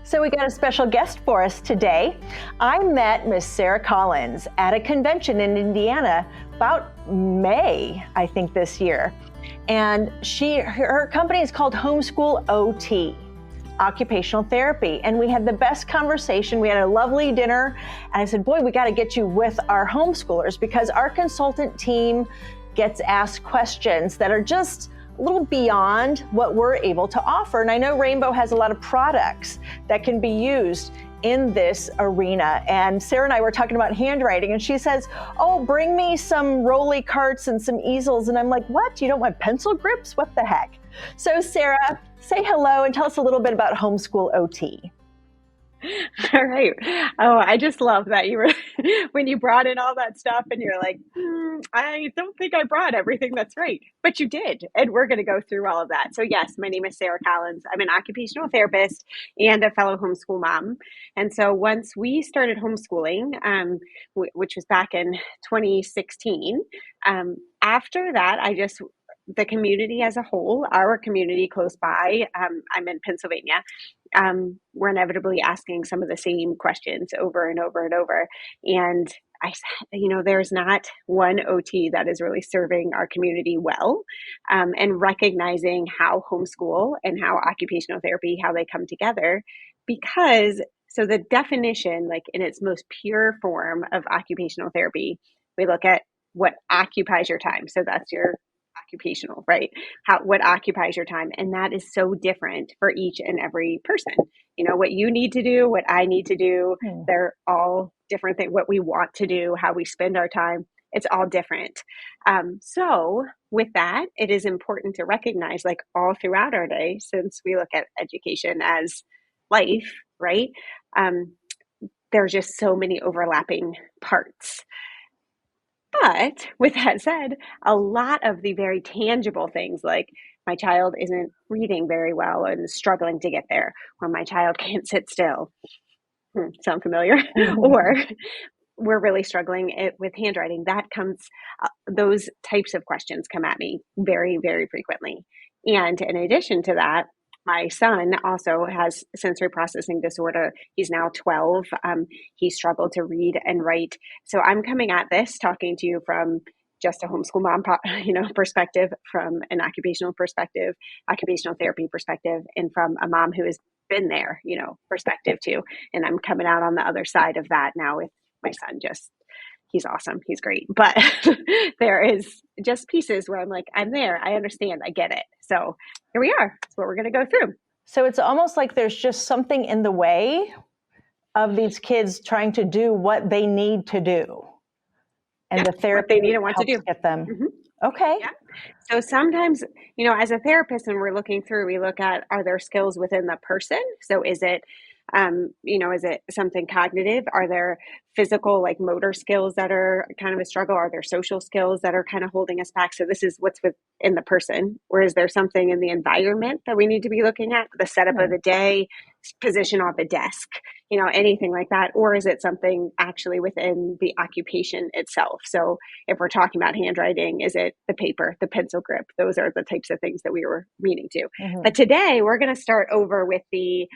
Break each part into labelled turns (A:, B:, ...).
A: So we got a special guest for us today. I met Miss Sarah Collins at a convention in Indiana about May, I think, this year. And her company is called Homeschool OT, Occupational Therapy. And we had the best conversation. We had a lovely dinner. And I said, boy, we got to get you with our homeschoolers because our consultant team gets asked questions that are just a little beyond what we're able to offer. And I know Rainbow has a lot of products that can be used in this arena. And Sarah and I were talking about handwriting, and she says, oh, bring me some rolly carts and some easels. And I'm like, what? You don't want pencil grips? What the heck? So Sarah, say hello and tell us a little bit about Homeschool OT.
B: All right. Oh, I just love that you were, when you brought in all that stuff and you're like, I don't think I brought everything that's right, but you did. And we're going to go through all of that. So yes, my name is Sarah Collins. I'm an occupational therapist and a fellow homeschool mom. And so once we started homeschooling, which was back in 2016, after that, the community as a whole, our community close by, I'm in Pennsylvania, we're inevitably asking some of the same questions over and over and over. And I said, there's not one OT that is really serving our community well, and recognizing how homeschool and how occupational therapy, how they come together. So the definition, like in its most pure form of occupational therapy, we look at what occupies your time. So that's your occupational, right? What occupies your time. And that is so different for each and every person. What you need to do, what I need to do, they're all different things. What we want to do, how we spend our time, it's all different. So with that, it is important to recognize, like all throughout our day, since we look at education as life, right? There's just so many overlapping parts. But with that said, a lot of the very tangible things, like my child isn't reading very well and struggling to get there, or my child can't sit still, sound familiar? Or we're really struggling with handwriting. Those types of questions come at me very, very frequently. And in addition to that, my son also has sensory processing disorder. He's now 12. He struggled to read and write. So I'm coming at this talking to you from just a homeschool mom, perspective, from an occupational perspective, occupational therapy perspective, and from a mom who has been there, perspective too. And I'm coming out on the other side of that now with my son. He's awesome. He's great. But there is just pieces where I'm like, I'm there. I understand. I get it. So here we are. That's what we're going to go through.
A: So it's almost like there's just something in the way of these kids trying to do what they need to do. And the therapy
B: what they need and want to do.
A: Get them. Okay.
B: Yeah. So sometimes, as a therapist, and we're looking through, we look at, are there skills within the person? So is it, is it something cognitive? Are there physical, like motor skills that are kind of a struggle? Are there social skills that are kind of holding us back? So this is what's within the person. Or is there something in the environment that we need to be looking at? The setup of the day, position on the desk, anything like that? Or is it something actually within the occupation itself? So if we're talking about handwriting, is it the paper, the pencil grip? Those are the types of things that we were meaning to. But today we're going to start over with the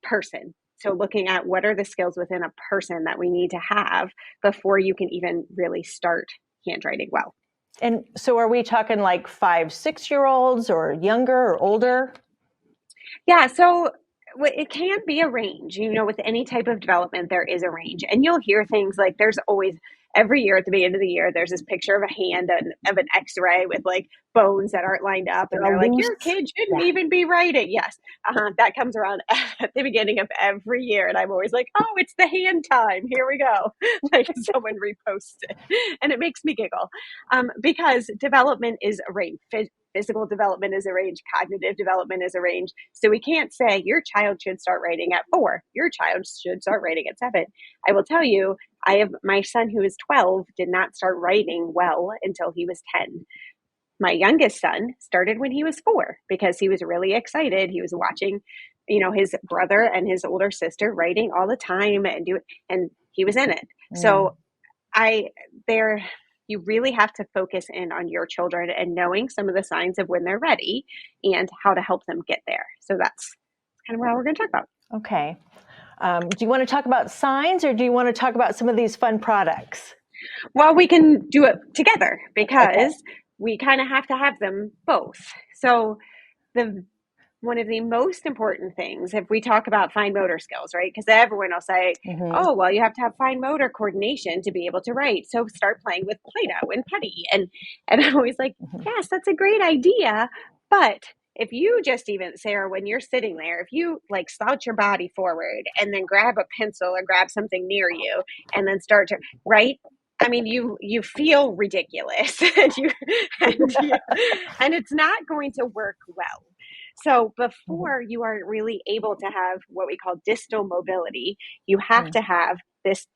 B: person. So looking at what are the skills within a person that we need to have before you can even really start handwriting well.
A: And so are we talking like 5-6-year-olds or younger or older?
B: Yeah, so it can be a range. With any type of development, there is a range. And you'll hear things like there's always, every year at the beginning of the year, there's this picture of a hand and of an x-ray with like bones that aren't lined up. And they're like, your kid shouldn't even be writing. Yes, that comes around at the beginning of every year. And I'm always like, oh, it's the hand time. Here we go. Like someone reposts it. And it makes me giggle because development is a range. Physical development is a range, cognitive development is a range. So we can't say your child should start writing at 4, your child should start writing at 7. I will tell you, I have my son who is 12 did not start writing well until he was 10. My youngest son started when he was 4 because he was really excited. He was watching, his brother and his older sister writing all the time and he was in it. Yeah. So you really have to focus in on your children and knowing some of the signs of when they're ready and how to help them get there. So that's kind of what we're going to talk about.
A: Okay. Do you want to talk about signs or do you want to talk about some of these fun products?
B: Well, we can do it together
A: Okay.
B: because we kind of have to have them both. So the one of the most important things, if we talk about fine motor skills, right? Because everyone will say,
A: Mm-hmm.
B: oh, well, you have to have fine motor coordination to be able to write. So start playing with Play-Doh and putty. And I'm always like,
A: Mm-hmm.
B: yes, that's a great idea. But if you just even, Sarah, when you're sitting there, if you like slouch your body forward and then grab a pencil or grab something near you and then start to write, I mean, you feel ridiculous and and it's not going to work well. So before you are really able to have what we call distal mobility, you have to have this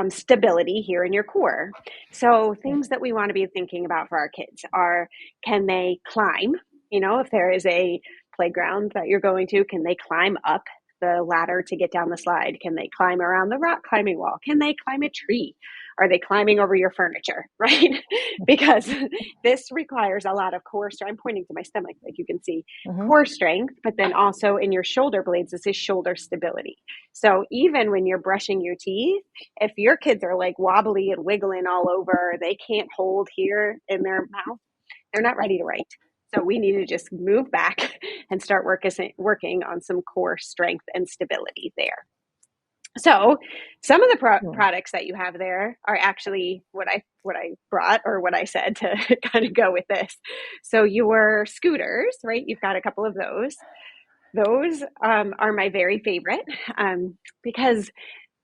B: stability here in your core. So things that we want to be thinking about for our kids are, can they climb? You know, if there is a playground that you're going to, can they climb up the ladder to get down the slide? Can they climb around the rock climbing wall? Can they climb a tree? Are they climbing over your furniture? Right? Because this requires a lot of core strength. I'm pointing to my stomach, like you can see,
A: Mm-hmm.
B: core strength, but then also in your shoulder blades, this is shoulder stability. So even when you're brushing your teeth, if your kids are like wobbly and wiggling all over, they can't hold here in their mouth, they're not ready to write. So we need to just move back and start working on some core strength and stability there. So some of the products that you have there are actually what I brought or what I said to kind of go with this. So your scooters, right? You've got a couple of those. Those are my very favorite because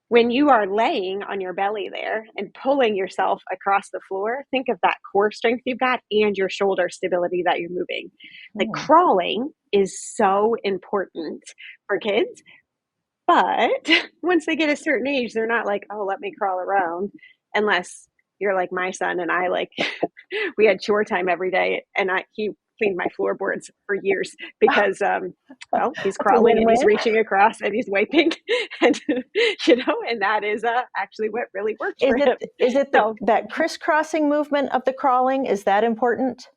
B: when you are laying on your belly there and pulling yourself across the floor, think of that core strength you've got and your shoulder stability that you're moving. Like
A: Mm-hmm.
B: crawling is so important for kids, but once they get a certain age, they're not like, oh, let me crawl around, unless you're like my son and I, like we had chore time every day and he cleaned my floorboards for years because well, he's
A: That's a
B: crawling and he's
A: win-win.
B: reaching across and he's wiping and and that is actually what really worked
A: Is
B: for him.
A: it
B: So
A: that crisscrossing movement of the crawling? Is that important?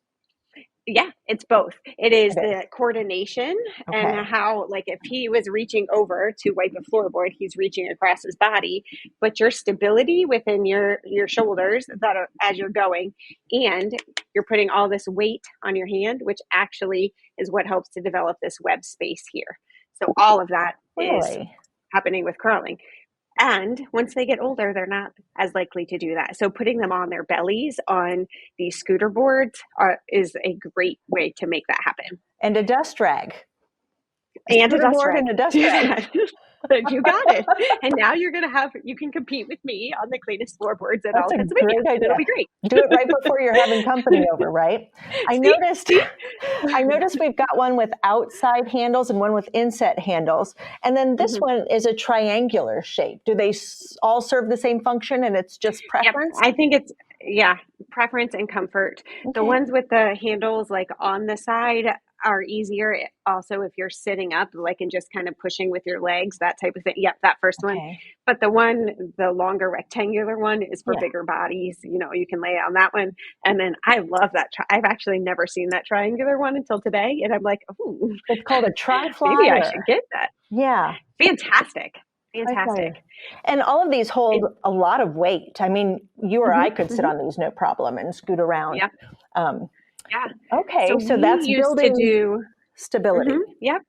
B: yeah, it's both. It is
A: It is.
B: the coordination and
A: Okay.
B: how, like, if he was reaching over to wipe a floorboard, he's reaching across his body, but your stability within your shoulders that are as you're going, and you're putting all this weight on your hand, which actually is what helps to develop this web space here. So all of that is
A: Really?
B: happening with curling. And once they get older, they're not as likely to do that. So putting them on their bellies on these scooter boards is a great way to make that happen.
A: And a dust rag. A
B: And a
A: scooter
B: dust
A: board
B: rag.
A: and a dust
B: Do
A: rag.
B: that. You got it. And now you can compete with me on the cleanest floorboards in all
A: That's
B: of
A: a
B: Pennsylvania,
A: great
B: and it'll
A: idea.
B: be great.
A: Do it right before you're having company over, right? I
B: See?
A: noticed
B: See?
A: I noticed we've got one with outside handles and one with inset handles. And then this
B: Mhm.
A: one is a triangular shape. Do they all serve the same function and it's just
B: Yep.
A: preference?
B: I think it's, yeah, preference and comfort. The
A: Okay.
B: ones with the handles like on the side are easier. Also, if you're sitting up, like, and just kind of pushing with your legs, that type of thing. Yep, that first one.
A: Okay.
B: But the longer rectangular one is for
A: Yeah.
B: bigger bodies. You can lay on that one. And then I love that. I've actually never seen that triangular one until today. And I'm like, oh,
A: It's called a tri-fly
B: maybe I
A: or
B: should get that.
A: yeah.
B: Fantastic.
A: Tri-fly.
B: Fantastic.
A: And all of these hold
B: It,
A: a lot of weight. I mean, you or I
B: mhm,
A: could sit
B: mhm.
A: on these no problem and scoot around.
B: Yep.
A: Um,
B: Yeah. So
A: okay, so
B: we
A: that's
B: used to
A: building
B: do,
A: stability.
B: yep.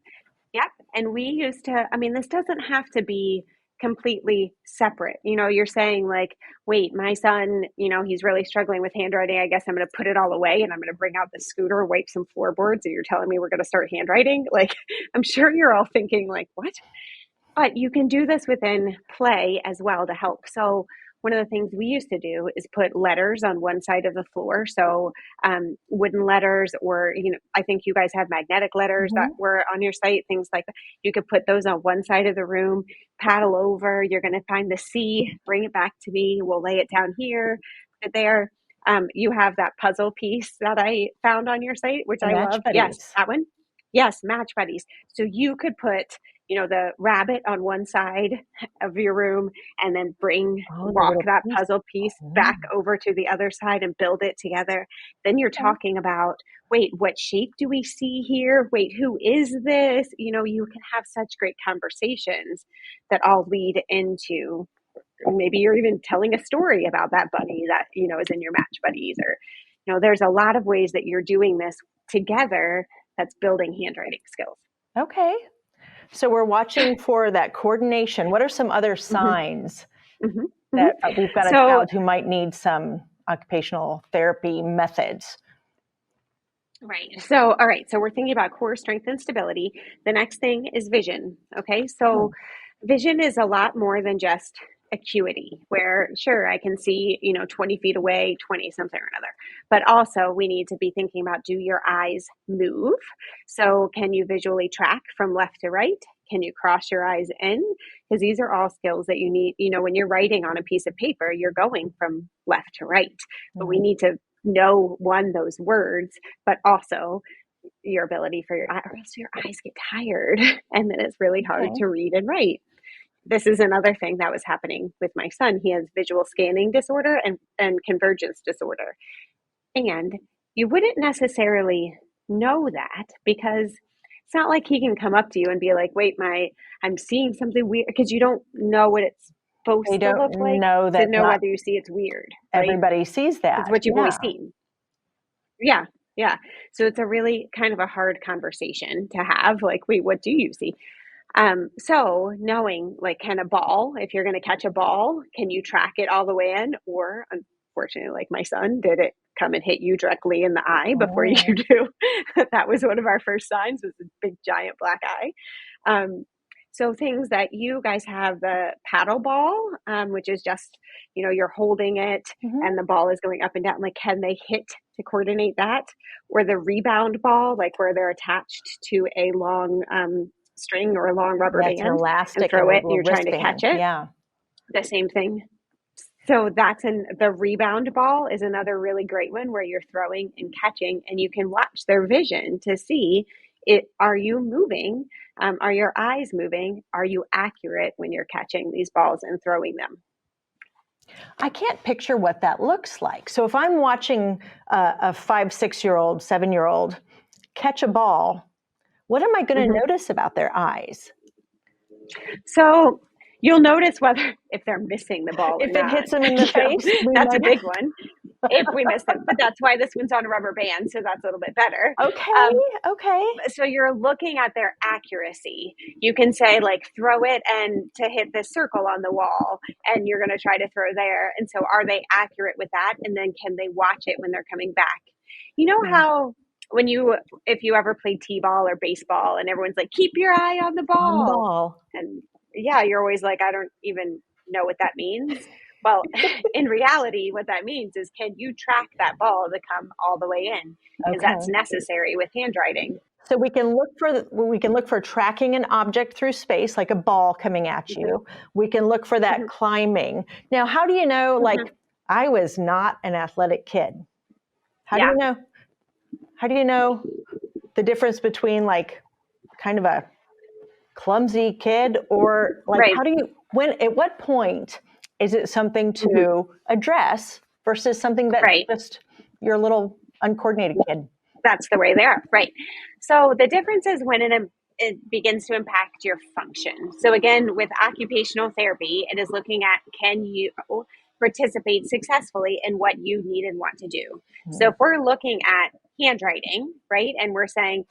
B: Yep. And we used to, I mean, this doesn't have to be completely separate. You're saying, like, wait, my son, he's really struggling with handwriting. I guess I'm going to put it all away and I'm going to bring out the scooter, wipe some floorboards. And you're telling me we're going to start handwriting? Like, I'm sure you're all thinking, like, what? But you can do this within play as well to help. So one of the things we used to do is put letters on one side of the floor. So wooden letters, or, I think you guys have magnetic letters that
A: Mm-hmm.
B: were on your site, things like that. You could put those on one side of the room, paddle over. You're going to find the C, bring it back to me. We'll lay it down here, put it there. You have that puzzle piece that I found on your site, which
A: The
B: I
A: match
B: love. Yes,
A: buddies.
B: that one. Yes, match buddies. So you could put the rabbit on one side of your room, and then
A: Oh, the
B: walk
A: little
B: that
A: piece.
B: puzzle piece
A: Oh,
B: back over to the other side and build it together. Then you're
A: okay.
B: talking about, wait, what shape do we see here? Wait, who is this? You can have such great conversations that all lead into, maybe you're even telling a story about that bunny that, is in your match buddies, or, there's a lot of ways that you're doing this together that's building handwriting skills.
A: Okay. So we're watching for that coordination. What are some other
B: Mm-hmm.
A: signs
B: Mm-hmm. Mm-hmm.
A: that we've got a
B: So,
A: child who might need some occupational therapy methods?
B: right. So, all right. So we're thinking about core strength and stability. The next thing is vision. Okay. So vision is a lot more than just acuity, where sure, I can see, 20 feet away, 20 something or another. But also we need to be thinking about, do your eyes move? So can you visually track from left to right? Can you cross your eyes in? Because these are all skills that you need. When you're writing on a piece of paper, you're going from left to right. But we need to know, one, those words, but also your ability for your eye, or else your eyes get tired and then it's really hard
A: Okay.
B: to read and write. This is another thing that was happening with my son. He has visual scanning disorder and convergence disorder. And you wouldn't necessarily know that, because it's not like he can come up to you and be like, wait, I'm seeing something weird, because you don't know what it's
A: They
B: supposed to look
A: don't
B: like
A: know
B: to
A: that
B: know
A: not
B: whether you see it's weird, right?
A: everybody sees
B: It's
A: that.
B: what you've
A: Yeah.
B: always seen. Yeah, yeah. So it's a really kind of a hard conversation to have. Like, wait, what do you see? So knowing, like, if you're going to catch a ball, can you track it all the way in? Or unfortunately, like my son, did it come and hit you directly in the eye before you
A: Oh.
B: do? That was one of our first signs, was a big giant black eye. So things that you guys have, the paddle ball, which is just, you're holding it
A: Mhm.
B: and the ball is going up and down. Like, can they hit to coordinate that? Or the rebound ball, like where they're attached to a long string or a long rubber
A: Yeah, it's an
B: band and
A: elastic and
B: throw
A: a
B: it and
A: little
B: you're trying to
A: wristband.
B: catch it.
A: Yeah.
B: The same thing. So the rebound ball is another really great one, where you're throwing and catching, and you can watch their vision to see it. Are you moving? Are your eyes moving? Are you accurate when you're catching these balls and throwing them?
A: I can't picture what that looks like. So if I'm watching a 5, 6-year-old, 7-year-old catch a ball, what am I going to
B: Mm-hmm.
A: notice about their eyes?
B: So you'll notice whether if they're missing the ball or
A: If it
B: not.
A: hits them in the face, we
B: That's a
A: might.
B: big one. If we miss them, but that's why this one's on a rubber band, so that's a little bit better.
A: Okay,
B: Um,
A: okay.
B: so you're looking at their accuracy. You can say, like, throw it and to hit this circle on the wall, and you're going to try to throw there. And so are they accurate with that? And then can they watch it when they're coming back? You know
A: Yeah.
B: how if you ever played t-ball or baseball and everyone's like, keep your eye on the
A: On the
B: ball.
A: ball.
B: And yeah, you're always like, I don't even know what that means. Well, in reality, what that means is, can you track that ball to come all the way in? Because
A: Okay.
B: that's necessary with handwriting.
A: So we can look for tracking an object through space, like a ball coming at
B: Mm-hmm.
A: you. We can look for that
B: Mm-hmm.
A: climbing. Now, how do you know? Like,
B: Mm-hmm.
A: I was not an athletic kid. How do
B: Yeah.
A: you know? How do you know the difference between, like, kind of a clumsy kid, or like,
B: Right.
A: how do you, at what point is it something
B: Mm-hmm.
A: to address versus something that's
B: Right.
A: just your little uncoordinated kid?
B: That's the way they are. Right. So the difference is when it begins to impact your function. So again, with occupational therapy, it is looking at, can you participate successfully in what you need and want to do. So if we're looking at handwriting, right, and we're saying,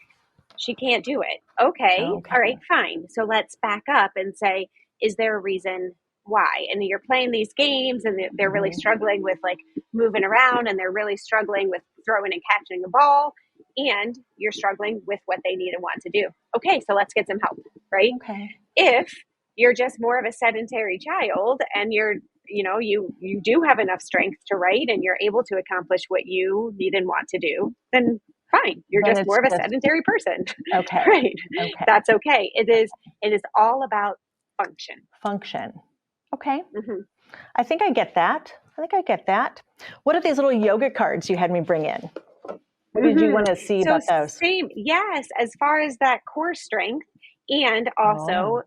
B: she can't do it. Okay.
A: Okay.
B: All right, fine. So let's back up and say, is there a reason why? And you're playing these games and they're really struggling with, like, moving around, and they're really struggling with throwing and catching the ball, and you're struggling with what they need and want to do. Okay, so let's get some help, right?
A: Okay.
B: If you're just more of a sedentary child and you do have enough strength to write and you're able to accomplish what you need and want to do, then fine. You're
A: Then
B: just
A: it's
B: more of a
A: just
B: sedentary person.
A: okay.
B: Right.
A: Okay.
B: That's okay. It is all about function.
A: Function. Okay.
B: Mm-hmm.
A: I think I get that. What are these little yoga cards you had me bring in? What did you
B: Mm-hmm.
A: want to see
B: So
A: about those?
B: same, yes, as far as that core strength, and
A: Oh.
B: also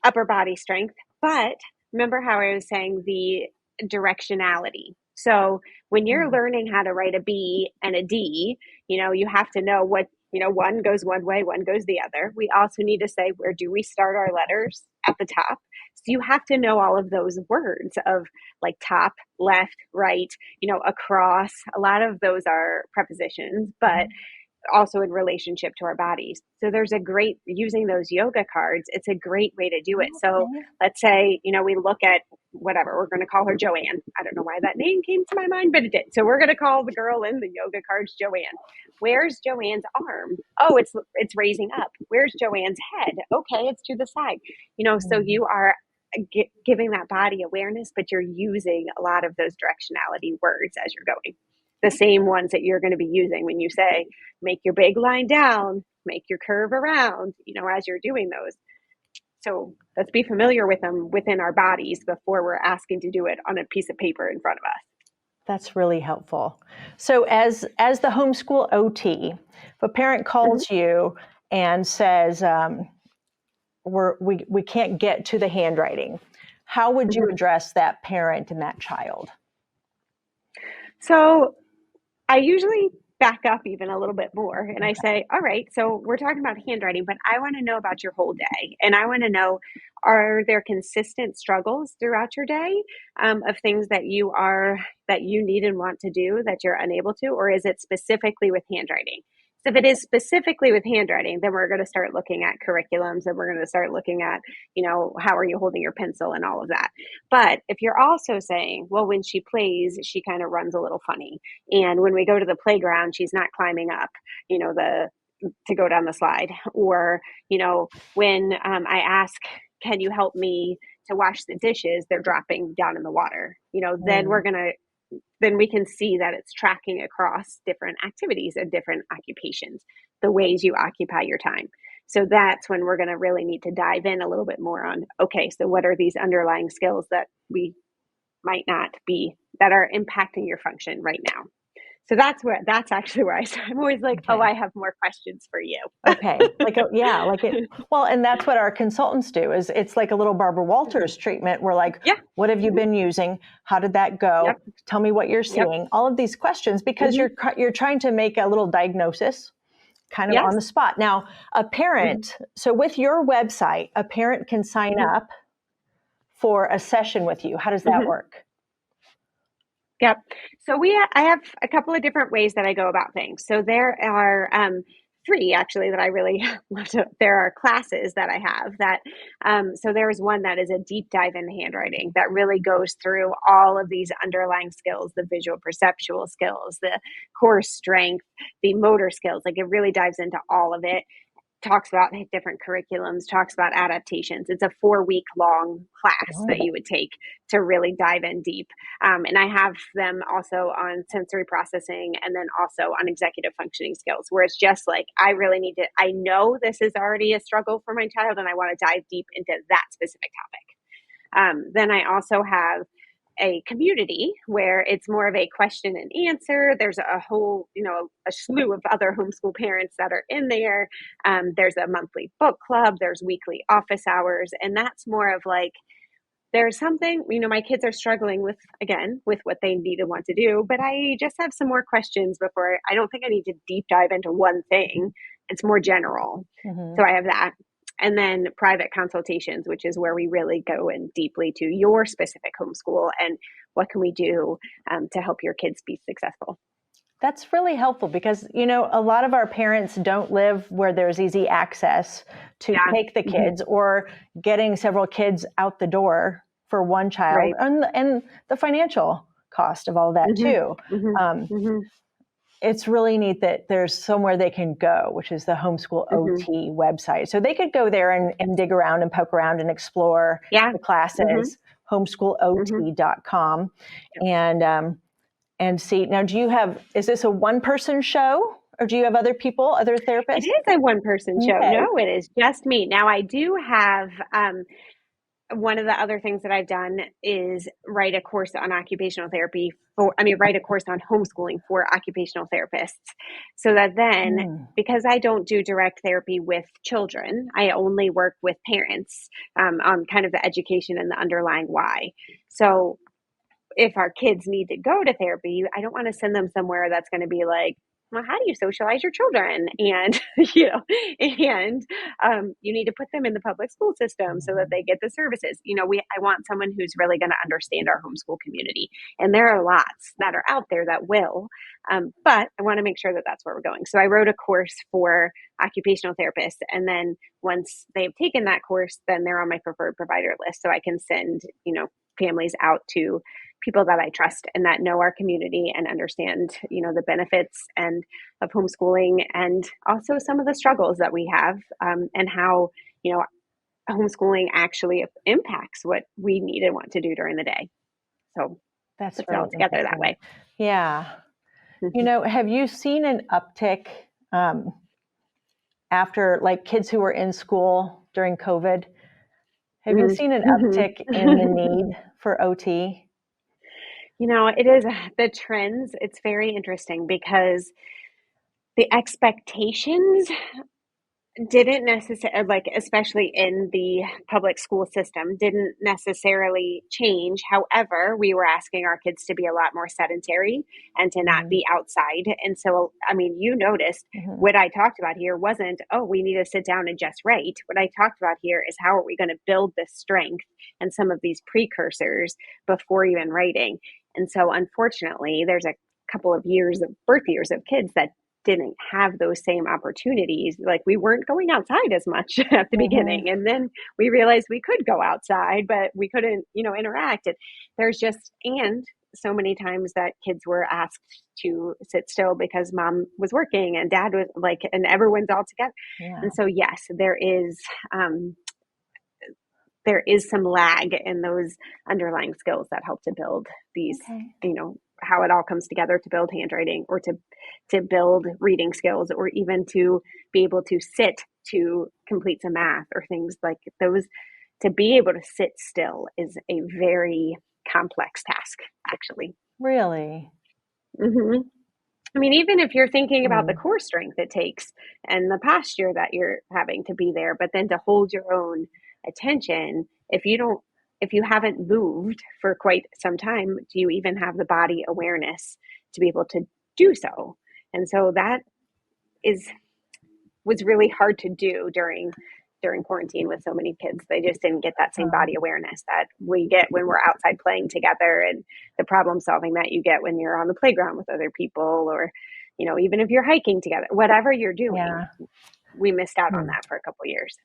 B: upper body strength. But remember how I was saying the directionality. So when you're
A: Mm.
B: learning how to write a B and a D, you have to know what, one goes one way, one goes the other. We also need to say, where do we start our letters at the top? So you have to know all of those words of like top, left, right, across. A lot of those are prepositions, but
A: Mhm.
B: also in relationship to our bodies. So there's a great, using those yoga cards, it's a great way to do it. So
A: Okay.
B: let's say, we look at whatever, we're going to call her Joanne. I don't know why that name came to my mind, but it did. So we're going to call the girl in the yoga cards Joanne. Where's Joanne's arm? Oh, it's raising up. Where's Joanne's head? Okay, it's to the side. So
A: Mhm.
B: you are giving that body awareness, but you're using a lot of those directionality words as you're going. The same ones that you're going to be using when you say, make your big line down, make your curve around, as you're doing those. So let's be familiar with them within our bodies before we're asking to do it on a piece of paper in front of us.
A: That's really helpful. So as the homeschool OT, if a parent
B: Mm-hmm.
A: calls you and says, we can't get to the handwriting, how would you
B: Mm-hmm.
A: address that parent and that child?
B: So I usually back up even a little bit more and I
A: Okay.
B: say, all right, so we're talking about handwriting, but I want to know about your whole day. And I want to know, are there consistent struggles throughout your day of things that you need and want to do that you're unable to, or is it specifically with handwriting? So if it is specifically with handwriting, then we're going to start looking at curriculums and we're going to start looking at, how are you holding your pencil and all of that. But if you're also saying, well, when she plays, she kind of runs a little funny. And when we go to the playground, she's not climbing up, the to go down the slide. Or, when I ask, can you help me to wash the dishes? They're dropping down in the water.
A: Mm.
B: Then we can see that it's tracking across different activities and different occupations, the ways you occupy your time. So that's when we're going to really need to dive in a little bit more on, okay, so what are these underlying skills that we might not be, that are impacting your function right now? So that's actually where I'm always like, oh,
A: Okay.
B: I have more questions for you.
A: Okay. Yeah, well, and that's what our consultants do is it's like a little Barbara Walters treatment. We're like,
B: Yeah.
A: what have you
B: Hmm.
A: been using? How did that go?
B: Yep.
A: Tell me what you're
B: Yep.
A: seeing. All of these questions because
B: Hmm.
A: you're trying to make a little diagnosis kind of on the
B: Yes.
A: spot. Now, a
B: Hmm.
A: parent, so with your website, a parent can sign
B: Hmm.
A: up for a session with you. How does that
B: Hmm.
A: work?
B: Yep. So I have a couple of different ways that I go about things. So there are three actually that I really love to. There are classes that I have that. So there's one that is a deep dive into handwriting that really goes through all of these underlying skills, the visual perceptual skills, the core strength, the motor skills. Like it really dives into all of it, talks about different curriculums, talks about adaptations. It's a 4 week long class that
A: Oh,
B: you would take to really dive in deep. And I have them also on sensory processing and then also on executive functioning skills, where it's just like, I really need to, I know this is already a struggle for my child and I want to dive deep into that specific topic. Then I also have a community where it's more of a question and answer. There's a whole, a slew of other homeschool parents that are in there. There's a monthly book club, there's weekly office hours, and that's more of like, there's something, my kids are struggling with, again, with what they need and want to do, but I just have some more questions before. I don't think I need to deep dive into one thing. It's more general.
A: mm-hmm.
B: So I have that. And then private consultations, which is where we really go in deeply to your specific homeschool and what can we do to help your kids be successful.
A: That's really helpful because, a lot of our parents don't live where there's easy access to
B: Yeah.
A: take the
B: Hmm.
A: kids or getting several kids out the door for one child
B: Right.
A: and the financial cost of all of that
B: Hmm.
A: too.
B: Hmm.
A: Um,
B: Hmm.
A: it's really neat that there's somewhere they can go, which is the Homeschool
B: Hmm.
A: OT website. So they could go there and dig around and poke around and explore
B: Yeah.
A: the
B: Hmm.
A: classes,
B: Hmm.
A: homeschoolot.com.
B: Yep.
A: And see, now is this a one person show or do you have other people, other
B: It
A: therapists?
B: is a one person show.
A: Okay.
B: No, it is just me. Now I do have one of the other things that I've done is write a course on occupational therapy write a course on homeschooling for occupational therapists. So that then,
A: Mm.
B: because I don't do direct therapy with children, I only work with parents on kind of the education and the underlying why. So if our kids need to go to therapy, I don't want to send them somewhere that's going to be like, well, how do you socialize your children? And, and you need to put them in the public school system so that they get the services. I want someone who's really going to understand our homeschool community. And there are lots that are out there that will, but I want to make sure that that's where we're going. So I wrote a course for occupational therapists. And then once they've taken that course, then they're on my preferred provider list. So I can send, families out to people that I trust and that know our community and understand, the benefits of homeschooling, and also some of the struggles that we have, and how, homeschooling actually impacts what we need and want to do during the day. So
A: That's
B: puts it
A: really
B: all together that
A: interesting.
B: way.
A: Yeah.
B: Mhm.
A: Have you seen an uptick after, like, kids who were in school during COVID? Have you seen an uptick in the need for OT?
B: It is the trends. It's very interesting because the expectations didn't necessarily, like, especially in the public school system, didn't necessarily change. However, we were asking our kids to be a lot more sedentary and to not
A: Mhm.
B: be outside. And so, you noticed
A: Mhm.
B: what I talked about here wasn't, oh, we need to sit down and just write. What I talked about here is how are we going to build this strength and some of these precursors before even writing. And so, unfortunately, there's a couple of birth years of kids that didn't have those same opportunities. Like, we weren't going outside as much at the
A: Mhm.
B: beginning. And then we realized we could go outside, but we couldn't, interact. And there's just, and so many times that kids were asked to sit still because mom was working and dad was like, and everyone's all together.
A: Yeah.
B: And so, yes, there is some lag in those underlying skills that help to build these,
A: Okay.
B: how it all comes together to build handwriting, or to build reading skills, or even to be able to sit to complete some math or things like those. To be able to sit still is a very complex task, actually.
A: Really?
B: hmm even if you're thinking about the
A: Mm.
B: core strength it takes and the posture that you're having to be there, but then to hold your own attention, if you haven't moved for quite some time, do you even have the body awareness to be able to do so? And so that is was really hard to do during quarantine with so many kids. They just didn't get that same body awareness that we get when we're outside playing together, and the problem solving that you get when you're on the playground with other people, or even if you're hiking together, whatever you're doing.
A: Yeah.
B: We missed out on
A: Hmm.
B: that for a couple years.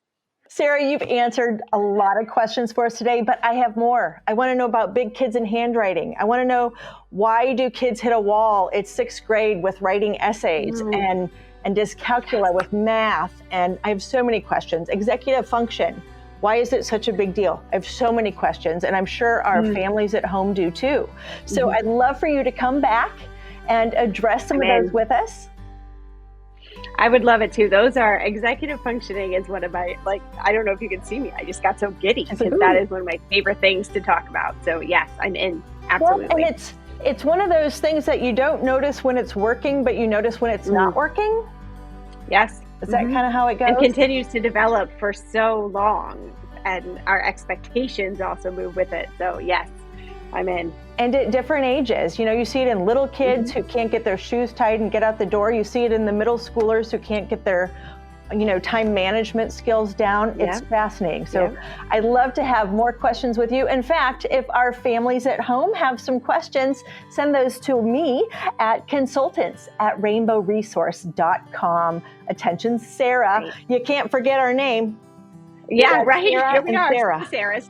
A: Sarah, you've answered a lot of questions for us today, but I have more. I want to know about big kids and handwriting. I want to know, why do kids hit a wall at 6th grade with writing essays,
B: Mm,
A: and dyscalculia with math? And I have so many questions. Executive function. Why is it such a big deal? I have so many questions, and I'm sure our
B: mm,
A: families at home do too. So
B: mhm.
A: I'd love for you to come back and address some
B: I'm
A: of those
B: in.
A: with us.
B: I would love it too. Those are executive functioning is one of my, like, I don't know if you can see me. I just got so giddy
A: It's like,
B: because that
A: ooh.
B: is one of my favorite things to talk about. So yes, I'm in.
A: Well, and
B: Absolutely.
A: it's one of those things that you don't notice when it's working, but you notice when it's not
B: Mm,
A: working.
B: yes.
A: Is that kind of how it
B: And
A: goes?
B: continues to develop for so long. And our expectations also move with it. So yes, I'm in.
A: And at different ages, you see it in little kids
B: hmm
A: who can't get their shoes tied and get out the door. You see it in the middle schoolers who can't get their, time management skills down. It's
B: Yeah.
A: fascinating. So
B: Yeah.
A: I'd love to have more questions with you. In fact, if our families at home have some questions, send those to me at consultants@rainbowresource.com. Attention, Sarah.
B: Right.
A: You can't forget our name. We
B: Yeah.
A: got
B: Right.
A: Sarah
B: Here we
A: and
B: are.
A: Sarah.
B: Sarah's.